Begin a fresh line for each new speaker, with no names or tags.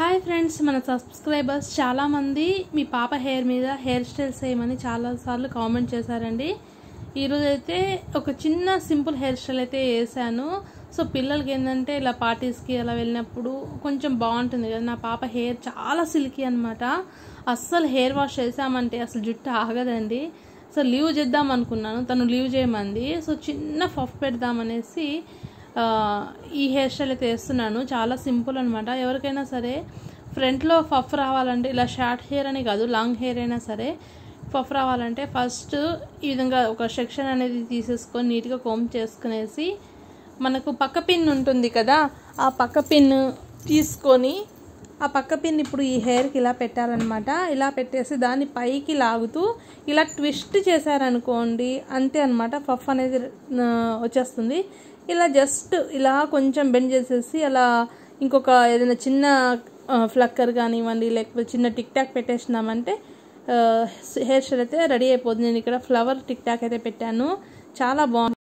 Hi friends, మన subscribers చాలామంది మీ పాప హెయిర్ మీద హెయిర్ స్టైల్స్ వేయమని చాలాసార్లు కామెంట్ చేశారండి. ఈరోజు అయితే ఒక చిన్న సింపుల్ హెయిర్ స్టైల్ అయితే వేసాను. సో పిల్లలకి ఏంటంటే ఇలా పార్టీస్కి అలా వెళ్ళినప్పుడు కొంచెం బాగుంటుంది కదా. నా పాప హెయిర్ చాలా సిల్కీ అనమాట. అస్సలు హెయిర్ వాష్ చేసామంటే అసలు జుట్టు ఆగదండి. సో లీవ్ చేద్దాం అనుకున్నాను, తను లీవ్ చేయమంది. సో చిన్న పఫ్ పెడదామనేసి ఈ హెయిర్ స్టైల్ అయితే వేస్తున్నాను. చాలా సింపుల్ అనమాట. ఎవరికైనా సరే ఫ్రంట్లో పఫ్ రావాలంటే, ఇలా షార్ట్ హెయిర్ అని కాదు, లాంగ్ హెయిర్ అయినా సరే పఫ్ రావాలంటే ఫస్ట్ ఈ విధంగా ఒక సెక్షన్ అనేది తీసేసుకొని నీట్గా కోమ్ చేసుకునేసి, మనకు పక్క పిన్ ఉంటుంది కదా, ఆ పక్క పిన్ తీసుకొని ఆ పక్క పిన్ ఇప్పుడు ఈ హెయిర్కి ఇలా పెట్టాలన్నమాట. ఇలా పెట్టేసి దాన్ని పైకి లాగుతూ ఇలా ట్విస్ట్ చేశారనుకోండి, అంతే అనమాట, పఫ్ అనేది వచ్చేస్తుంది. ఇలా జస్ట్ ఇలా కొంచెం బెండ్ చేసేసి అలా ఇంకొక ఏదైనా చిన్న ఫ్లక్కర్ కానివ్వండి, లేకపోతే చిన్న టిక్ టాక్ పెట్టేసినామంటే హెయిర్ స్టైల్ అయితే రెడీ అయిపోతుంది. నేను ఇక్కడ ఫ్లవర్ టిక్ టాక్ అయితే పెట్టాను, చాలా బాగుంది.